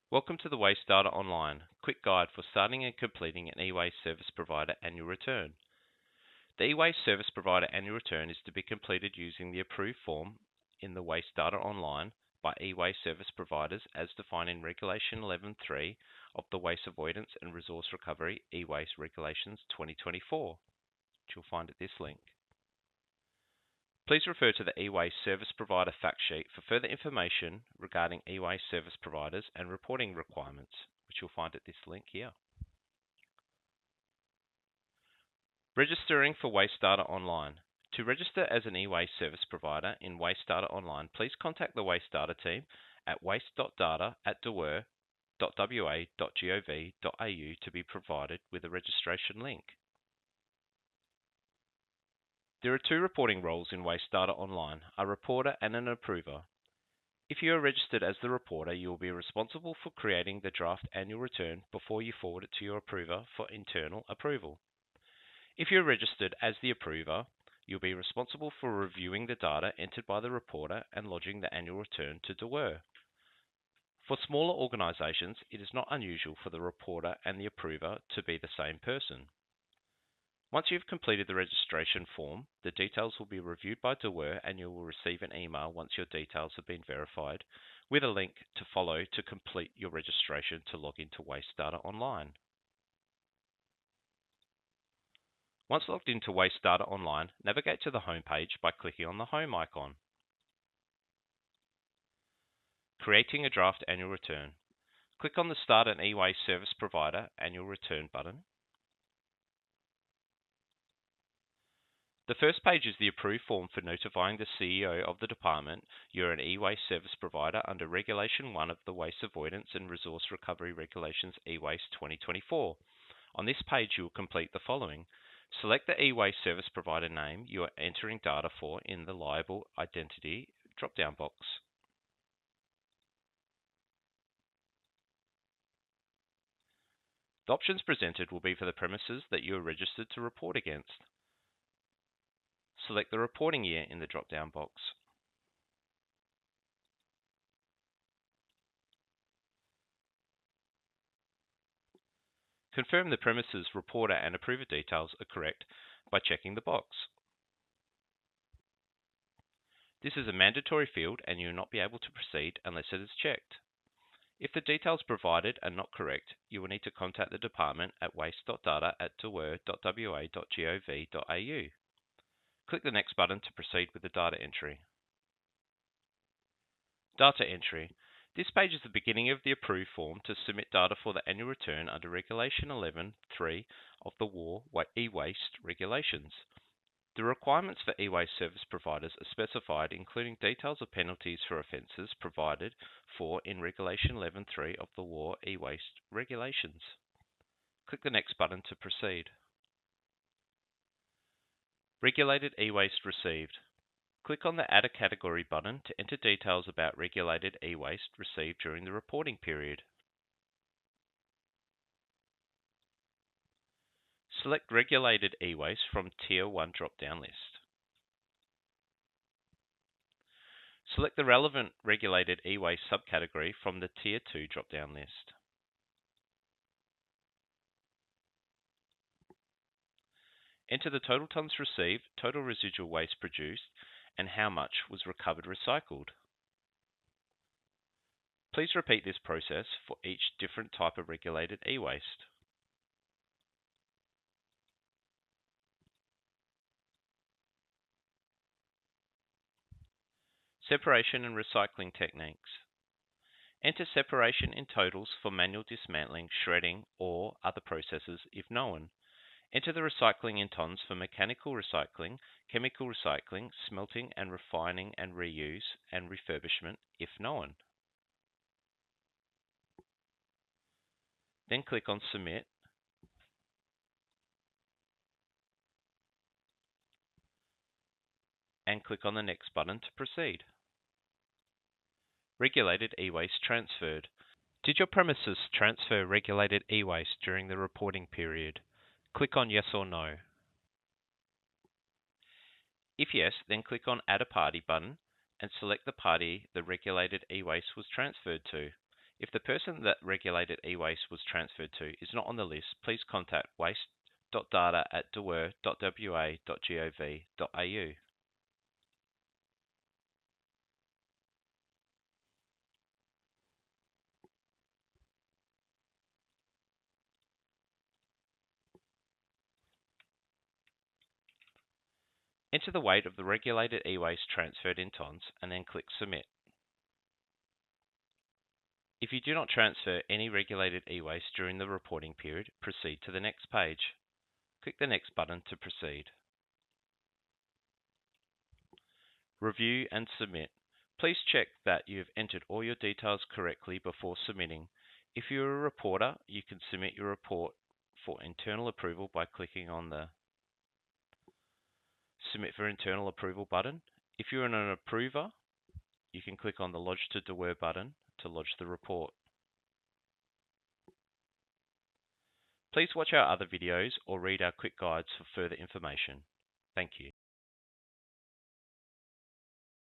Welcome to the Waste Data Online, quick guide for starting and completing an e-waste service provider annual return. The e-waste service provider annual return is to be completed using the approved form in the Waste Data Online by e-waste service providers as defined in Regulation 11.3 of the Waste Avoidance and Resource Recovery e-waste Regulations 2024, which you'll find at this link. Please refer to the e-waste service provider fact sheet for further information regarding e-waste service providers and reporting requirements, which you'll find at this link here. Registering for Waste Data Online. To register as an e-waste service provider in Waste Data Online, please contact the Waste Data team at waste.data@dawer.wa.gov.au to be provided with a registration link. There are two reporting roles in Waste Data Online, a reporter and an approver. If you are registered as the reporter, you will be responsible for creating the draft annual return before you forward it to your approver for internal approval. If you are registered as the approver, you'll be responsible for reviewing the data entered by the reporter and lodging the annual return to DAWER. For smaller organisations, it is not unusual for the reporter and the approver to be the same person. Once you've completed the registration form, the details will be reviewed by DAWER and you will receive an email once your details have been verified with a link to follow to complete your registration to log into Waste Data Online. Once logged into Waste Data Online, navigate to the home page by clicking on the Home icon. Creating a draft annual return. Click on the Start an e-waste service provider annual return button. The first page is the approved form for notifying the CEO of the department you're an e-waste service provider under Regulation 1 of the Waste Avoidance and Resource Recovery Regulations e-waste 2024. On this page you will complete the following. Select the e-waste service provider name you are entering data for in the Liable Identity drop-down box. The options presented will be for the premises that you are registered to report against. Select the reporting year in the drop-down box. Confirm the premises, reporter and approver details are correct by checking the box. This is a mandatory field and you will not be able to proceed unless it is checked. If the details provided are not correct, you will need to contact the department at waste.data@dawer.wa.gov.au. Click the Next button to proceed with the data entry. Data entry. This page is the beginning of the approved form to submit data for the annual return under Regulation 11.3 of the WAR e-waste regulations. The requirements for e-waste service providers are specified, including details of penalties for offences provided for in Regulation 11.3 of the WAR e-waste regulations. Click the Next button to proceed. Regulated e-waste received. Click on the Add a Category button to enter details about regulated e-waste received during the reporting period. Select Regulated e-waste from Tier 1 drop-down list. Select the relevant regulated e-waste subcategory from the Tier 2 drop-down list. Enter the total tonnes received, total residual waste produced, and how much was recovered recycled. Please repeat this process for each different type of regulated e-waste. Separation and recycling techniques. Enter separation in totals for manual dismantling, shredding, or other processes if known. Enter the recycling in tonnes for mechanical recycling, chemical recycling, smelting and refining and reuse, and refurbishment if known. Then click on Submit. And click on the Next button to proceed. Regulated e-waste transferred. Did your premises transfer regulated e-waste during the reporting period? Click on Yes or No. If yes, then click on Add a Party button and select the party the regulated e-waste was transferred to. If the person that regulated e-waste was transferred to is not on the list, please contact waste.data@dewer.wa.gov.au. Enter the weight of the regulated e-waste transferred in tons and then click Submit. If you do not transfer any regulated e-waste during the reporting period, proceed to the next page. Click the Next button to proceed. Review and submit. Please check that you have entered all your details correctly before submitting. If you are a reporter, you can submit your report for internal approval by clicking on the Submit for Internal Approval button. If you're an approver, you can click on the Lodge to Dewer button to lodge the report. Please watch our other videos or read our quick guides for further information. Thank you.